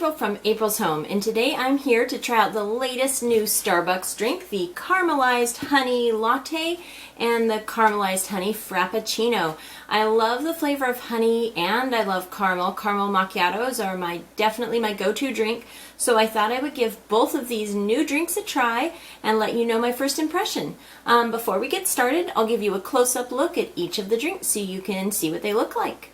April from April's Home, and today I'm here to try out the latest new Starbucks drink, the Caramelized Honey Latte and the Caramelized Honey Frappuccino. I love the flavor of honey and I love caramel. Caramel macchiatos are definitely my go-to drink, so I thought I would give both of these new drinks a try and let you know my first impression. Before we get started, I'll give you a close-up look at each of the drinks so you can see what they look like.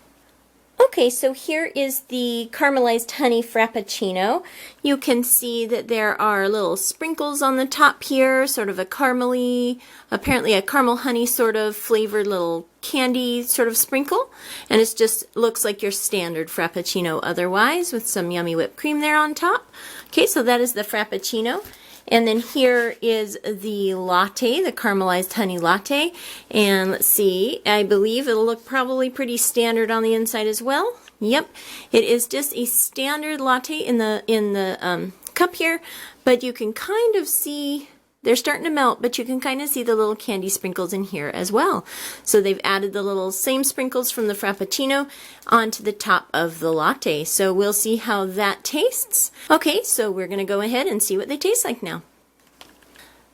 Okay, so here is the Caramelized Honey Frappuccino. You can see that there are little sprinkles on the top here, sort of a caramely, apparently a caramel honey sort of flavored little candy sort of sprinkle. And it just looks like your standard Frappuccino otherwise, with some yummy whipped cream there on top. Okay, so that is the Frappuccino. And then here is the latte, the Caramelized Honey Latte. And let's see, I believe it'll look probably pretty standard on the inside as well. Yep, it is just a standard latte in the cup here, but you can kind of see, they're starting to melt, but you can kind of see the little candy sprinkles in here as well. So they've added the little same sprinkles from the Frappuccino onto the top of the latte. So we'll see how that tastes. Okay, so we're going to go ahead and see what they taste like now.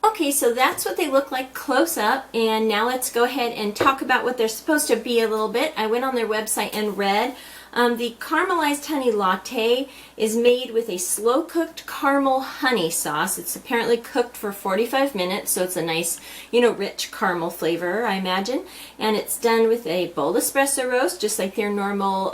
Okay, so that's what they look like close up, and now let's go ahead and talk about what they're supposed to be a little bit. I went on their website and read. The Caramelized Honey Latte is made with a slow-cooked caramel honey sauce. It's apparently cooked for 45 minutes, so it's a nice, rich caramel flavor, I imagine. And it's done with a bold espresso roast, just like their normal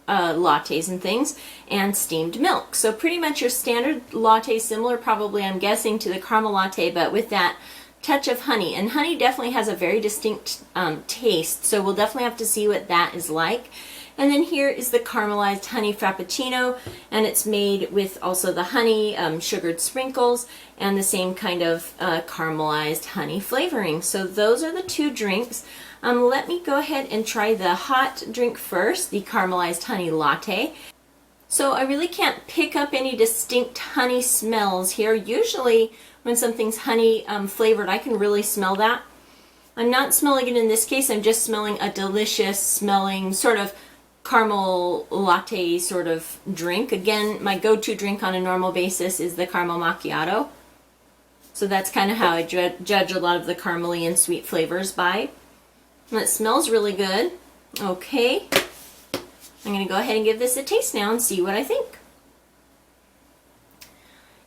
lattes and things, and steamed milk. So pretty much your standard latte, similar probably, I'm guessing, to the caramel latte, but with that touch of honey. And honey definitely has a very distinct taste, so we'll definitely have to see what that is like. And then here is the Caramelized Honey Frappuccino, and it's made with also the honey, sugared sprinkles, and the same kind of caramelized honey flavoring. So those are the two drinks. Let me go ahead and try the hot drink first, the Caramelized Honey Latte. So I really can't pick up any distinct honey smells here. Usually when something's honey flavored, I can really smell that. I'm not smelling it in this case. I'm just smelling a delicious smelling sort of caramel latte sort of drink. Again, my go-to drink on a normal basis is the caramel macchiato. So that's kind of how I judge a lot of the caramely and sweet flavors by. And it smells really good. Okay, I'm going to go ahead and give this a taste now and see what I think.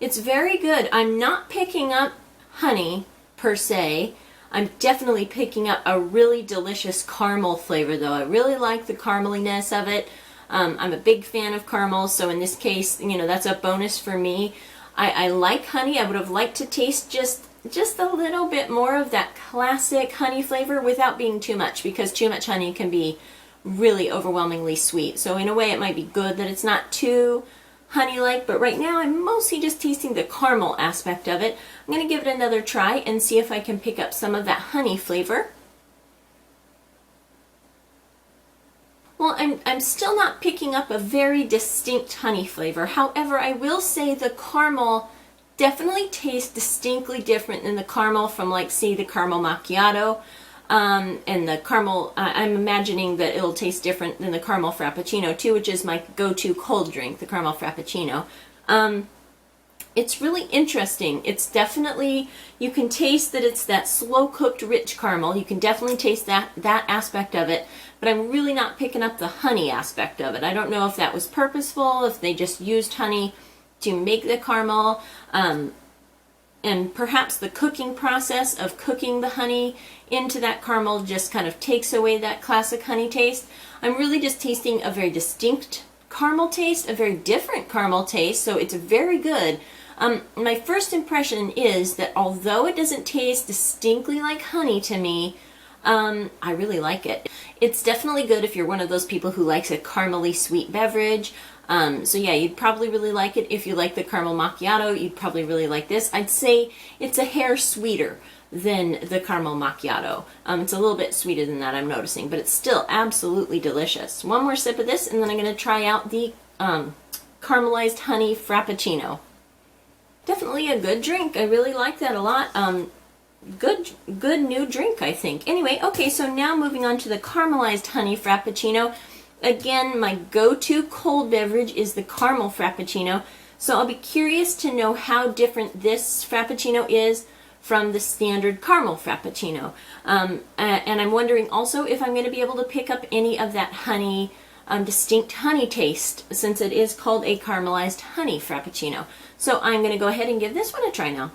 It's very good. I'm not picking up honey per se. I'm definitely picking up a really delicious caramel flavor though. I really like the carameliness of it. I'm a big fan of caramel, so in this case, that's a bonus for me. I like honey. I would have liked to taste just a little bit more of that classic honey flavor without being too much, because too much honey can be really overwhelmingly sweet. So in a way it might be good that it's not too honey-like, but right now I'm mostly just tasting the caramel aspect of it. I'm going to give it another try and see if I can pick up some of that honey flavor. Well, I'm still not picking up a very distinct honey flavor. However, I will say the caramel definitely tastes distinctly different than the caramel from, like, say, the caramel macchiato. And the caramel, I'm imagining that it'll taste different than the caramel frappuccino too, which is my go-to cold drink, the caramel frappuccino. It's really interesting. It's definitely, you can taste that it's that slow-cooked rich caramel. You can definitely taste that aspect of it, but I'm really not picking up the honey aspect of it. I don't know if that was purposeful, if they just used honey to make the caramel, and perhaps the cooking process of cooking the honey into that caramel just kind of takes away that classic honey taste. I'm really just tasting a very distinct caramel taste, a very different caramel taste, so it's very good. My first impression is that although it doesn't taste distinctly like honey to me, I really like it. It's definitely good if you're one of those people who likes a caramely sweet beverage. So yeah, you'd probably really like it. If you like the caramel macchiato, you'd probably really like this. I'd say it's a hair sweeter than the caramel macchiato. It's a little bit sweeter than that, I'm noticing, but it's still absolutely delicious. One more sip of this, and then I'm going to try out the Caramelized Honey Frappuccino. Definitely a good drink. I really like that a lot. Good new drink, I think. Anyway, okay, so now moving on to the Caramelized Honey Frappuccino. again, my go-to cold beverage is the caramel Frappuccino. So I'll be curious to know how different this Frappuccino is from the standard caramel Frappuccino. And I'm wondering also if I'm going to be able to pick up any of that honey, distinct honey taste, since it is called a caramelized honey Frappuccino. So I'm going to go ahead and give this one a try now.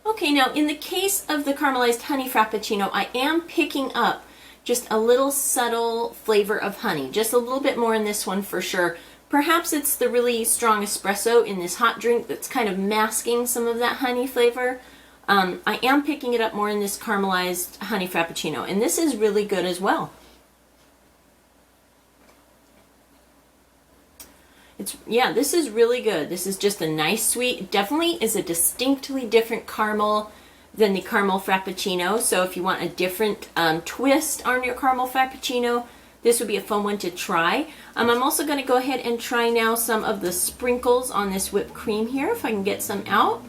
Okay, now in the case of the caramelized honey Frappuccino, I am picking up just a little subtle flavor of honey, just a little bit more in this one for sure. Perhaps it's the really strong espresso in this hot drink that's kind of masking some of that honey flavor. I am picking it up more in this caramelized honey Frappuccino, and this is really good as well. Yeah, this is really good. This is just a nice sweet, definitely is a distinctly different caramel than the caramel Frappuccino. So if you want a different twist on your caramel Frappuccino, this would be a fun one to try. I'm also going to go ahead and try now some of the sprinkles on this whipped cream here, if I can get some out.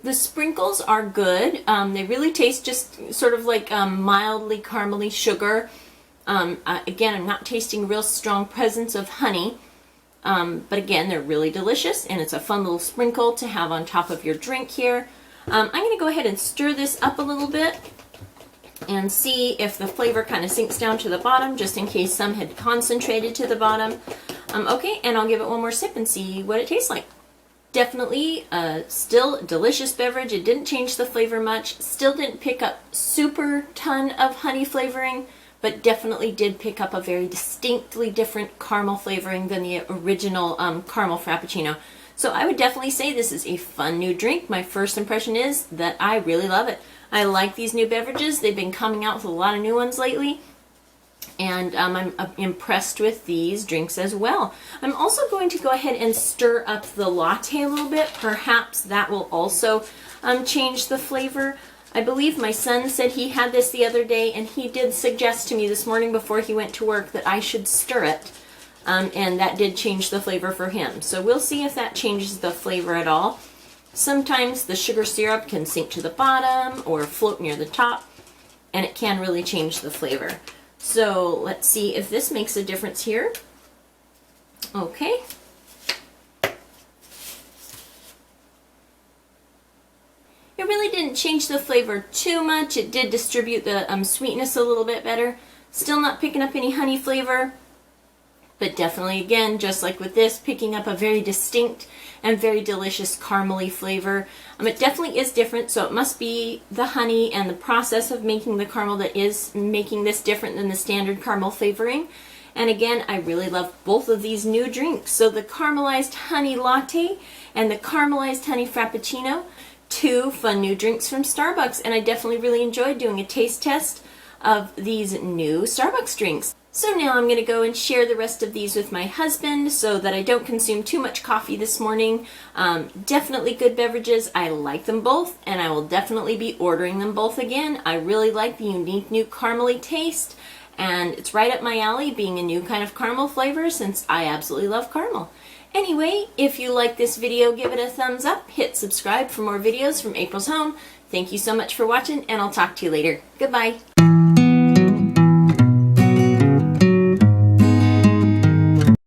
The sprinkles are good. They really taste just sort of like mildly caramely sugar. Again, I'm not tasting a real strong presence of honey, but again, they're really delicious, and it's a fun little sprinkle to have on top of your drink here. I'm going to go ahead and stir this up a little bit and see if the flavor kind of sinks down to the bottom, just in case some had concentrated to the bottom. Okay, and I'll give it one more sip and see what it tastes like. Definitely still a delicious beverage. It didn't change the flavor much. Still didn't pick up super ton of honey flavoring, but definitely did pick up a very distinctly different caramel flavoring than the original caramel Frappuccino. So I would definitely say this is a fun new drink. My first impression is that I really love it. I like these new beverages. They've been coming out with a lot of new ones lately, and I'm impressed with these drinks as well. I'm also going to go ahead and stir up the latte a little bit. Perhaps that will also change the flavor. I believe my son said he had this the other day, and he did suggest to me this morning before he went to work that I should stir it, and that did change the flavor for him. So we'll see if that changes the flavor at all. Sometimes the sugar syrup can sink to the bottom or float near the top, and it can really change the flavor. So let's see if this makes a difference here. Okay. It really didn't change the flavor too much. It did distribute the sweetness a little bit better. Still not picking up any honey flavor, but definitely, again, just like with this, picking up a very distinct and very delicious caramely flavor. It definitely is different, so it must be the honey and the process of making the caramel that is making this different than the standard caramel flavoring. And again, I really love both of these new drinks. So the caramelized honey latte and the caramelized honey Frappuccino, two fun new drinks from Starbucks, and I definitely really enjoyed doing a taste test of these new Starbucks drinks. So now I'm going to go and share the rest of these with my husband so that I don't consume too much coffee this morning. Definitely good beverages. I like them both, and I will definitely be ordering them both again. I really like the unique new caramely taste, and it's right up my alley, being a new kind of caramel flavor, since I absolutely love caramel. Anyway, if you like this video, give it a thumbs up, hit subscribe for more videos from April's Home. Thank you so much for watching, and I'll talk to you later. Goodbye.